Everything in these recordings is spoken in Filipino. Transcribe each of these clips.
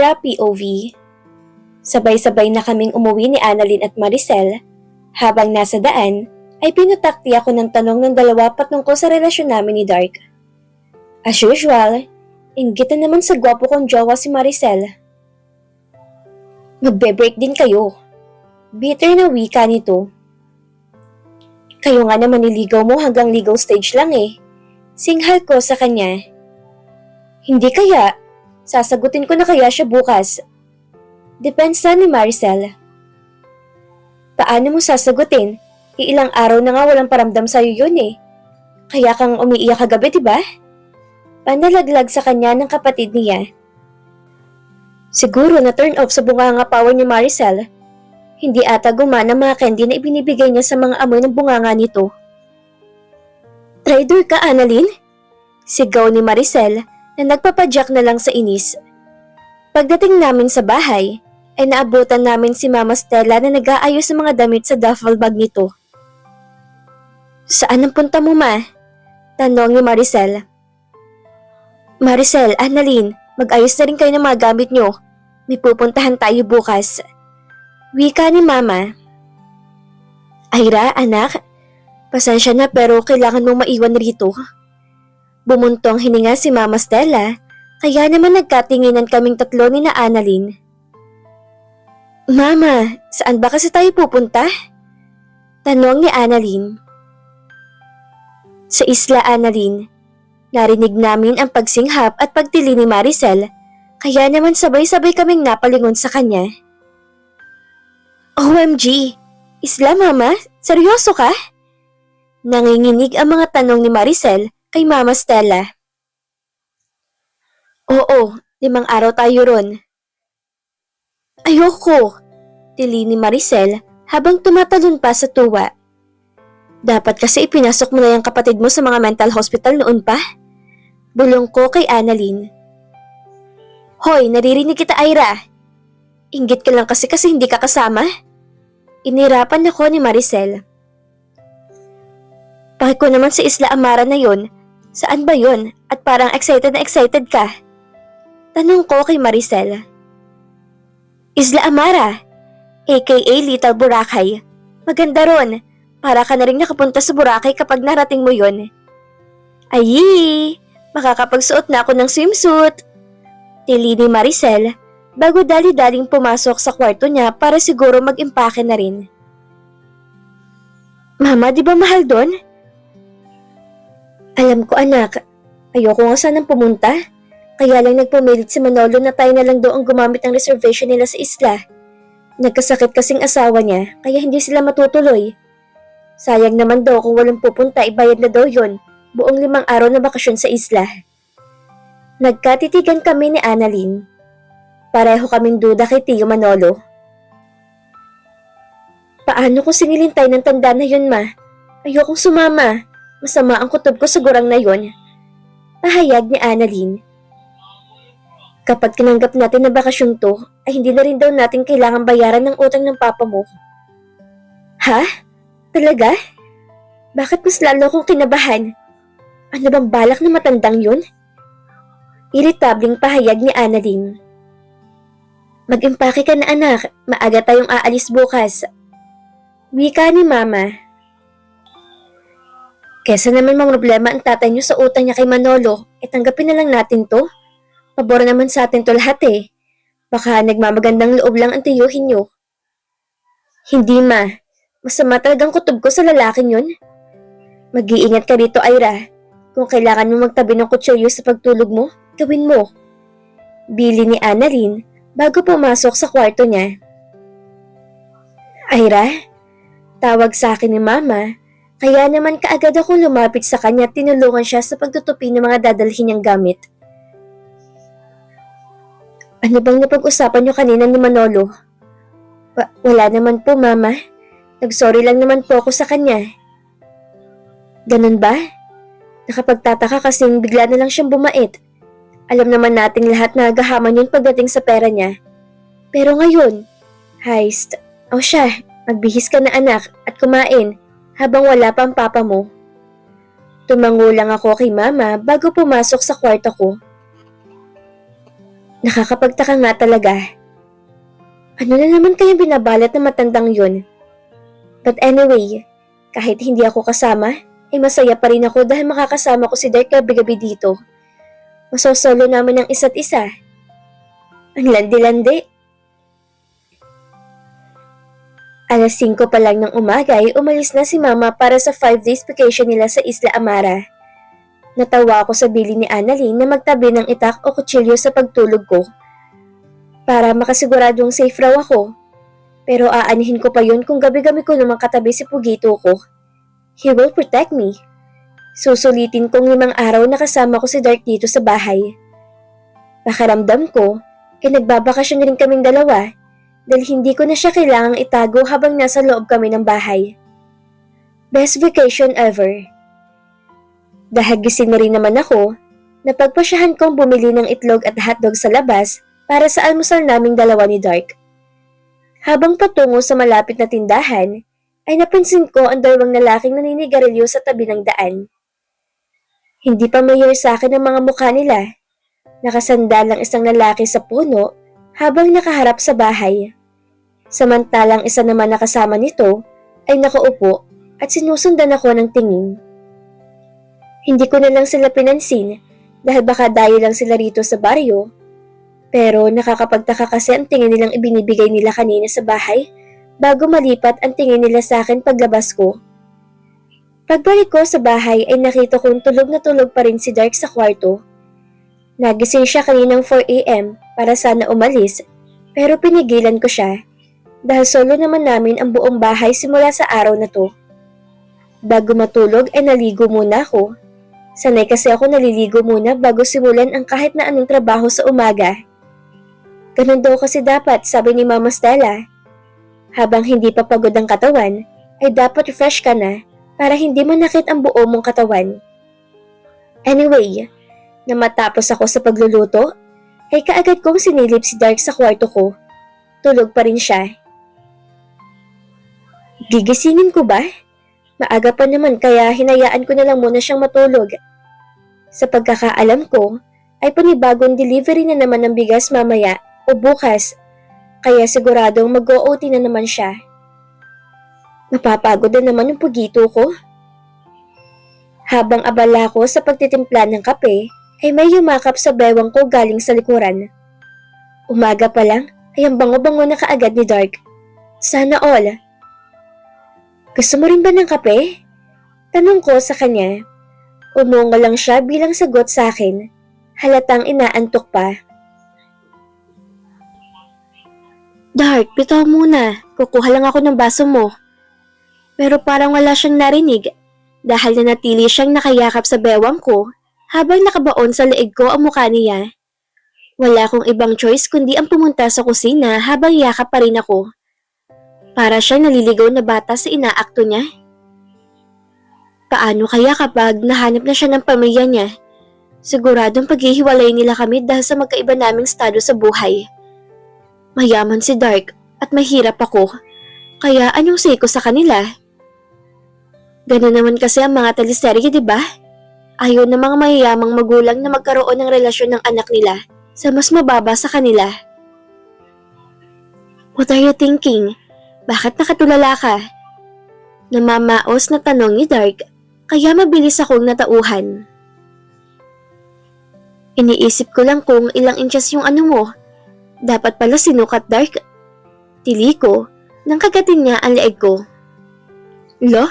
Aira POV. Sabay-sabay na kaming umuwi ni Annalyn at Maricel. Habang nasa daan, ay pinutakti ako ng tanong ng dalawa patungkol sa relasyon namin ni Dark. As usual, inggitan naman sa gwapo kong jowa si Maricel. Magbe-break din kayo. Bitter na wika nito. Kayo nga naman niligaw mo hanggang legal stage lang eh. Singhal ko sa kanya. Hindi kaya, sasagutin ko na kaya siya bukas. Depensa ni Maricel. Paano mo sasagutin? Ilang araw na nga walang paramdam sa'yo yun eh. Kaya kang umiiyak kagabi, diba? Panalaglag sa kanya ng kapatid niya. Siguro na turn off sa bunganga power ni Maricel. Hindi ata gumana mga candy na ibinibigay niya sa mga amoy ng bunganga nito. Traitor ka, Annalyn? Sigaw ni Maricel na nagpapadyak na lang sa inis. Pagdating namin sa bahay, ay naabutan namin si Mama Stella na nag-aayos ng mga damit sa duffel bag nito. Saan ang punta mo, Ma? Tanong ni Maricel. Maricel, Annalyn, mag-ayos na rin kayo ng mga gamit nyo. May pupuntahan tayo bukas. Wika ni Mama. Aira, anak, pasensya na pero kailangan mong maiwan rito. Bumuntong hininga si Mama Stella, kaya naman nagkatinginan kaming tatlo ni na Annalyn. Mama, saan ba kasi tayo pupunta? Tanong ni Annalyn. Sa isla, Annalyn. Narinig namin ang pagsinghap at pagtili ni Maricel, kaya naman sabay-sabay kaming napalingon sa kanya. OMG! Isla, Mama? Seryoso ka? Nanginginig ang mga tanong ni Maricel kay Mama Stella. Oo, 5 araw tayo ron. Ayoko! Tili ni Maricel habang tumatalon pa sa tuwa. Dapat kasi ipinasok mo na yung kapatid mo sa mga mental hospital noon pa. Bulong ko kay Annalyn. Hoy, naririnig kita, Aira. Inggit ka lang kasi hindi ka kasama. Inirapan ako ni Maricel. Bakit ko naman sa Isla Amara na yon? Saan ba yon? At parang excited na excited ka? Tanong ko kay Maricel. Isla Amara, aka Little Boracay. Maganda ron. Para ka na rin nakapunta sa Boracay kapag narating mo yon. Ayi! Makakapagsuot na ako ng swimsuit. Tili ni Maricel bago dali-daling pumasok sa kwarto niya para siguro mag-impake na rin. Mama, di ba mahal doon? Alam ko, anak. Ayoko nga sanang pumunta. Kaya lang nagpumilit si Manolo na tayo na lang daw ang gumamit ng reservation nila sa isla. Nagkasakit kasing asawa niya kaya hindi sila matutuloy. Sayang naman daw kung walang pupunta, ibayad na daw yon. Buong 5 araw na bakasyon sa isla. Nagkatitigan kami ni Annalyn. Pareho kaming duda kay Tio Manolo. Paano kung singilin tayo ng tanda na yun, Ma? Ayokong sumama. Masama ang kutob ko sa gurang na yun. Pahayag ni Annalyn. Kapag tinanggap natin na bakasyong to, ay hindi na rin daw natin kailangan bayaran ng utang ng papa mo. Ha? Talaga? Bakit mas lalo akong kinabahan? Ano bang balak na matandang yun? Iritabling pahayag ni Annalyn. Mag-impake ka na, anak, maaga tayong aalis bukas. Wika ni Mama. Kesa naman problema ang tatay niyo sa utang niya kay Manolo, tanggapin na lang natin to. Pabor naman sa atin to lahat eh. Baka nagmamagandang loob lang ang tiyuhin niyo. Hindi, Ma. Masama talagang kutob ko sa lalaking yun. Mag-iingat ka dito, Aira. Kung kailangan mo magtabi ng kutsilyo sa pagtulog mo, gawin mo. Bili ni Annalyn bago pumasok sa kwarto niya. Aira, tawag sa akin ni Mama, kaya naman kaagad akong lumapit sa kanya at tinulungan siya sa pagtutupi ng mga dadalhin niyang gamit. Ano bang napag-usapan niyo kanina ni Manolo? Wala naman po, Mama. Nag-sorry lang naman po ako sa kanya. Ganun ba? Nakapagtataka kasing bigla na lang siyang bumait. Alam naman nating lahat na agahaman yun pagdating sa pera niya. Pero ngayon, heist. O siya, magbihis ka na anak at kumain habang wala pa ang papa mo. Tumango lang ako kay Mama bago pumasok sa kwarto ko. Nakakapagtaka nga talaga. Ano na naman kaya binabalot ng matandang yun? But anyway, kahit hindi ako kasama, ay masaya pa rin ako dahil makakasama ko si Dirk gabi-gabi dito. Masosolo namin ang isa't isa. Ang landi-landi. Alas 5 pa lang ng umaga ay umalis na si Mama para sa 5 days vacation nila sa Isla Amara. Natawa ako sa bili ni Annalyn na magtabi ng itak o kutsilyo sa pagtulog ko. Para makasiguradong safe raw ako. Pero aanihin ko pa yun kung gabi-gabi ko naman katabi si Pugito ko. He will protect me. Susulitin kong 5 araw na kasama ko si Dirk dito sa bahay. Pakiramdam ko, nagbabakasyon rin kaming dalawa dahil hindi ko na siya kailangang itago habang nasa loob kami ng bahay. Best vacation ever. Dahil gising na rin naman ako, napagpasyahan kong bumili ng itlog at hotdog sa labas para sa almusal naming dalawa ni Dirk. Habang patungo sa malapit na tindahan, ay napansin ko ang 2 lalaking naninigarilyo sa tabi ng daan. Hindi pa mayor sa akin ang mga mukha nila. Nakasandal ang isang lalaki sa puno habang nakaharap sa bahay. Samantalang isa naman na kasama nito ay nakaupo at sinusundan ako ng tingin. Hindi ko na lang sila pinansin dahil baka dayo lang sila rito sa baryo. Pero nakakapagtaka kasi ang tingin nilang ibinibigay nila kanina sa bahay bago malipat ang tingin nila sa akin paglabas ko. Pagbalik ko sa bahay ay nakita kong tulog na tulog pa rin si Dirk sa kwarto. Nagising siya kaninang 4 AM para sana umalis pero pinigilan ko siya dahil solo naman namin ang buong bahay simula sa araw na to. Bago matulog ay naligo muna ako. Sanay kasi ako naliligo muna bago simulan ang kahit na anong trabaho sa umaga. Ganun daw kasi dapat, sabi ni Mama Stella. Habang hindi pa pagod ang katawan, ay dapat fresh ka na para hindi manakit ang buo mong katawan. Anyway, na matapos ako sa pagluluto, ay kaagad kong sinilip si Dirk sa kwarto ko. Tulog pa rin siya. Gigisingin ko ba? Maaga pa naman kaya hinayaan ko na lang muna siyang matulog. Sa pagkakaalam ko, ay panibagong delivery na naman ng bigas mamaya o bukas, kaya siguradong mag-OT na naman siya. Mapapagod na naman yung Pugito ko. Habang abala ko sa pagtitimpla ng kape, ay may yumakap sa bewang ko galing sa likuran. Umaga pa lang, ay ang bango-bango na kaagad ni Dirk. Sana all. Gusto mo rin ba ng kape? Tanong ko sa kanya. Umungo lang siya bilang sagot sa akin. Halatang inaantok pa. Dirk, bitaw muna. Kukuha lang ako ng baso mo. Pero parang wala siyang narinig dahil nanatili siyang nakayakap sa bewang ko habang nakabaon sa leeg ko ang mukha niya. Wala akong ibang choice kundi ang pumunta sa kusina habang yakap pa rin ako. Para siyang naliligaw na bata sa inaakto niya. Paano kaya kapag nahanap na siya ng pamilya niya? Siguradong paghihiwalay nila kami dahil sa magkaiba naming estado sa buhay. Mayaman si Dirk at mahirap ako, kaya anong say ko sa kanila? Ganun naman kasi ang mga teleserye, di ba? Ayaw ng mga mayayamang magulang na magkaroon ng relasyon ng anak nila sa mas mababa sa kanila. What are you thinking? Bakit nakatulala ka? Namamaos na tanong ni Dirk, kaya mabilis akong natauhan. Iniisip ko lang kung ilang inches yung ano mo. Dapat pala sinukat, Dirk. Tili ko nang kagatin niya ang leeg ko. Lo?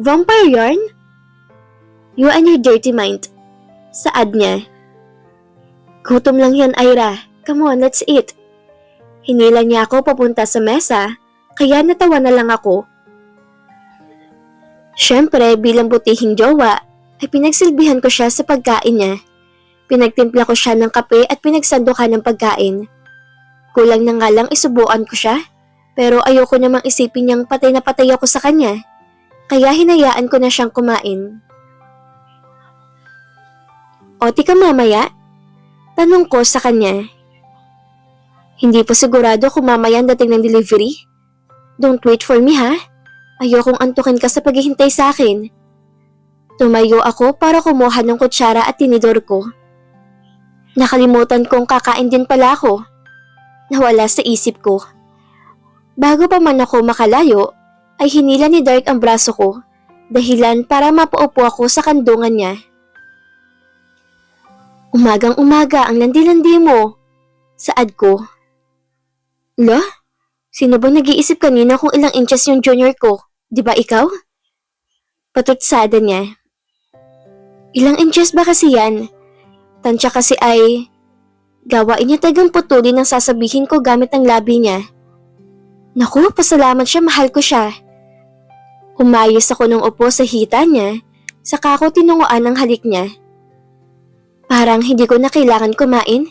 Vampire yarn? You and your dirty mind. Saad niya. Gutom lang yan, Ira. Come on, let's eat. Hinila niya ako papunta sa mesa, kaya natawa na lang ako. Siyempre, bilang butihing jowa, ay pinagsilbihan ko siya sa pagkain niya. Pinagtimpla ko siya ng kape at pinagsandukan ng pagkain. Kulang na nga lang isubuan ko siya, pero ayoko namang isipin niyang patay na patay ako sa kanya. Kaya hinayaan ko na siyang kumain. Oti ka mamaya? Tanong ko sa kanya. Hindi pa sigurado kung mamaya ang dating ng delivery. Don't wait for me ha. Ayokong antukin ka sa paghihintay sa akin. Tumayo ako para kumuha ng kutsara at tinidor ko. Nakalimutan kong kakain din pala ako. Nawala sa isip ko. Bago pa man ako makalayo, ay hinila ni Dark ang braso ko, dahilan para mapaupo ako sa kandungan niya. Umagang umaga ang landi-landi mo. Saad ko. Lo? Sino ba nag-iisip kanina kung ilang inches yung junior ko? Di ba ikaw? Patutsada niya. Ilang inches ba kasi yan? Tansya kasi ay... Gawain niya tagang putulin ang sasabihin ko gamit ang labi niya. Naku, pasalamat siya, mahal ko siya. Umayos ako nung upo sa hita niya, saka ako tinunguan ang halik niya. Parang hindi ko na kailangan kumain.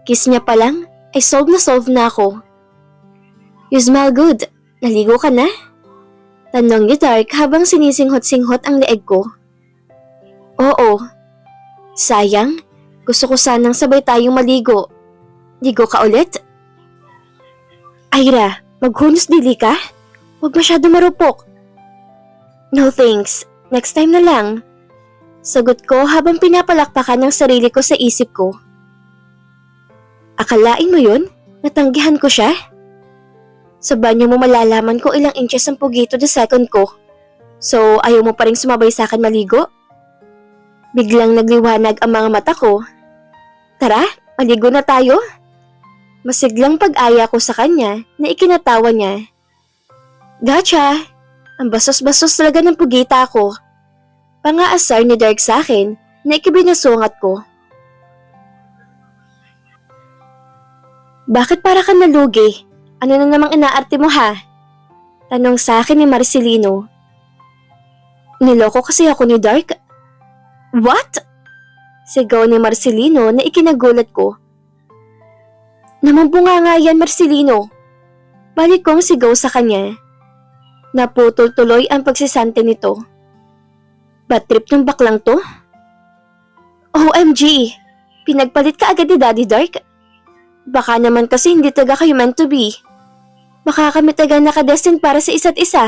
Kiss niya pa lang, ay solve na ako. You smell good. Naligo ka na? Tanong ni Dark habang sinisinghot-singhot ang leeg ko. Oo. Sayang, gusto ko sanang sabay tayong maligo. Ligo ka ulit? Ira, maghunos dili ka? Huwag masyado marupok. No thanks, next time na lang. Sagot ko habang pinapalakpakan ng sarili ko sa isip ko. Akalain mo yun? Natanggihan ko siya? Sa banyo mo malalaman ko ilang inches ang pugito the second ko. So ayaw mo pa rin sumabay sa akin maligo? Biglang nagliwanag ang mga mata ko. Tara, maligo na tayo? Masiglang pag-aya ko sa kanya na ikinatawa niya. Gotcha! Ang basos-basos talaga ng pugita ko. Pangaasar ni Dark sa akin na ikibinasungat ko. Bakit para ka nalugi? Ano na namang inaarte mo ha? Tanong sa akin ni Marcelino. Niloko kasi ako ni Dark. What? Sigaw ni Marcelino na ikinagulat ko. Namambunga nga yan, Marcelino. Balik kong sigaw sa kanya. Naputol tuloy ang pagsisante nito. Bad trip ng baklang to? OMG! Pinagpalit ka agad ni Daddy Dark? Baka naman kasi hindi taga kayo meant to be. Baka kami taga nakadestined para sa isa't isa.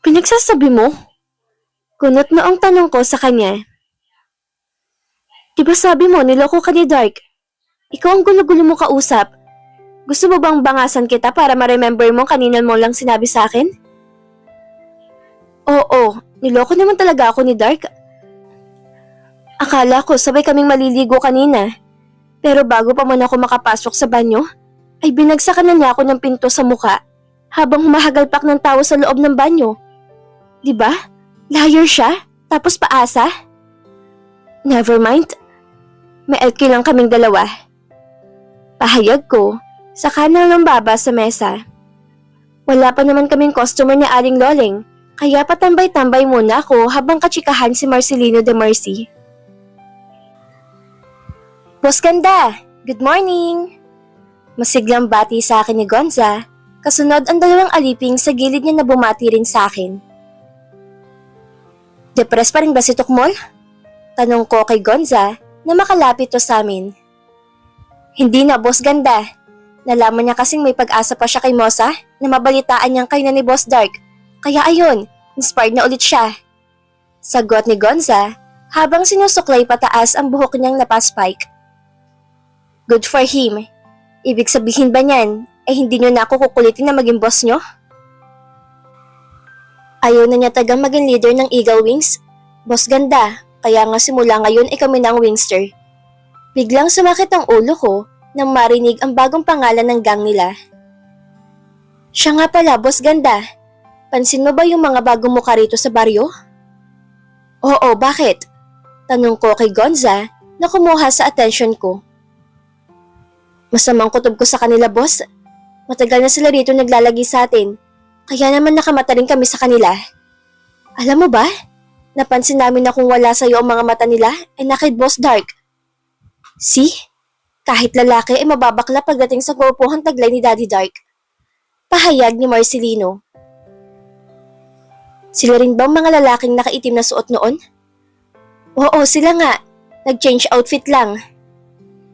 Pinagsasabi mo? Kunot na ang tanong ko sa kanya. Diba sabi mo niloko ka ni Dark? Ikaw ang gulo-gulo mo kausap. Gusto mo bang bangasan kita para ma-remember mo kanina mo lang sinabi sa akin? Oo, niloko naman talaga ako ni Dark. Akala ko sabay kaming maliligo kanina. Pero bago pa man ako makapasok sa banyo, ay binagsakan na niya ako ng pinto sa muka habang humahagalpak ng tao sa loob ng banyo. Diba? Liar siya, tapos paasa. Never mind. May alki lang kaming dalawa. Pahayag ko, saka na lumbaba sa mesa. Wala pa naman kaming customer ni Aling Loleng, kaya patambay-tambay muna ako habang katsikahan si Marcelino de Mercy. Boss Ganda, good morning! Masiglang bati sa akin ni Gonza, kasunod ang dalawang aliping sa gilid niya na bumati rin sa akin. Depress pa rin ba si Tukmol? Tanong ko kay Gonza na makalapit to sa amin. Hindi na, Boss Ganda. Nalaman niya kasing may pag-asa pa siya kay Mosa na mabalitaan niyang kayo na ni Boss Dark. Kaya ayun, inspired na ulit siya. Sagot ni Gonza habang sinusuklay pataas ang buhok niyang napaspike. Good for him. Ibig sabihin ba niyan, hindi niyo na ako kukulitin na maging boss niyo? Ayaw na niya tagang maging leader ng Eagle Wings. Boss Ganda, kaya nga simula ngayon kami na ang Wingster. Biglang sumakit ang ulo ko nang marinig ang bagong pangalan ng gang nila. Siya nga pala, Boss Ganda. Pansin mo ba yung mga bagong mukha rito sa baryo? Oo, bakit? Tanong ko kay Gonza na kumuha sa atensyon ko. Masamang kutob ko sa kanila, boss. Matagal na sila rito naglalagi sa atin, kaya naman nakamata rin kami sa kanila. Alam mo ba, napansin namin na kung wala sa'yo ang mga mata nila ay nakay Boss Dark. See? Kahit lalaki ay mababakla pagdating sa gwapuhang taglay ni Daddy Dark. Pahayag ni Marcelino. Sila rin ba mga lalaking nakaitim na suot noon? Oo, sila nga. Nag-change outfit lang.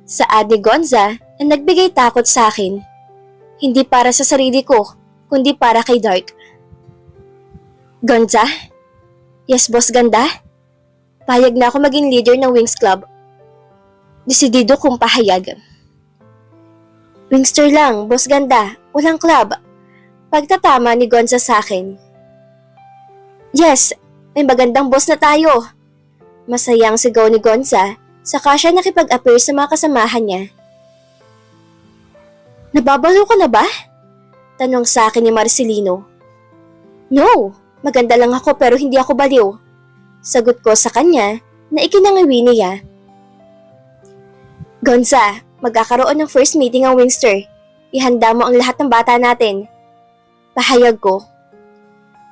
Saad ni Gonza na nagbigay takot sa akin. Hindi para sa sarili ko, kundi para kay Dark. Gonza? Yes, Boss Ganda? Payag na ako maging leader ng Wings Club. Desidido kong pahayag. Wingster lang, boss ganda, walang club. Pagtatama ni Gonza sa akin. Yes, may magandang boss na tayo. Masayang sigaw ni Gonza, saka siya nakipag-appear sa mga kasamahan niya. Nababalo ka na ba? Tanong sa akin ni Marcelino. No, maganda lang ako pero hindi ako baliw. Sagot ko sa kanya na ikinangawi niya. Gonza, magkakaroon ng first meeting ang Wingster. Ihanda mo ang lahat ng bata natin. Pahayag ko.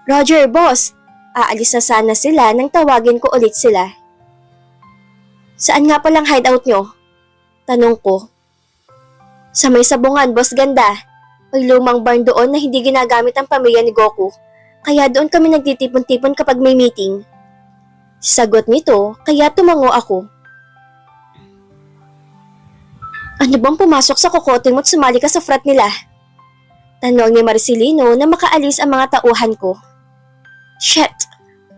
Roger, boss. Aalis na sana sila nang tawagin ko ulit sila. Saan nga palang hideout nyo? Tanong ko. Sa may sabungan, boss ganda. May lumang barn doon na hindi ginagamit ang pamilya ni Goku. Kaya doon kami nagtitipon-tipon kapag may meeting. Sagot nito, kaya tumango ako. Ano bang pumasok sa kokote mo't sumali ka sa frat nila? Tanong ni Marcelino na makaalis ang mga tauhan ko. Shit!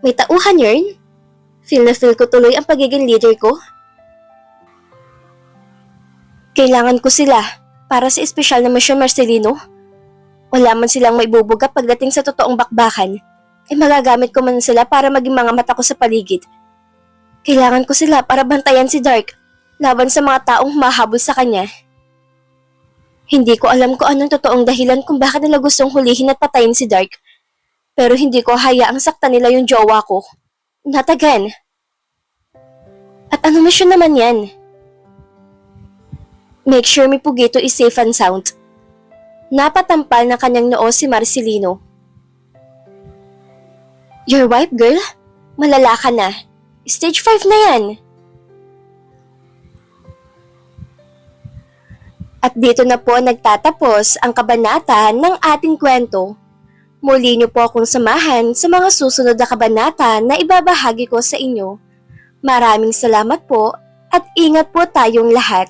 May tauhan yun? Feel na feel ko tuloy ang pagiging leader ko. Kailangan ko sila para sa espesyal na misyon, Marcelino. Wala man silang maibubuga pagdating sa totoong bakbakan, magagamit ko man sila para maging mga mata ko sa paligid. Kailangan ko sila para bantayan si Dark laban sa mga taong humahabol sa kanya. Hindi ko alam kung anong totoong dahilan kung bakit nila gustong hulihin at patayin si Dark. Pero hindi ko hayaang saktan nila yung jowa ko. Not again. At ano misyon naman yan? Make sure mi Pugito is safe and sound. Napatampal ng kanyang noo si Marcelino. Your wife, girl? Malala ka na. Stage 5 na yan. At dito na po nagtatapos ang kabanata ng ating kwento. Muli niyo po akong samahan sa mga susunod na kabanata na ibabahagi ko sa inyo. Maraming salamat po at ingat po tayong lahat.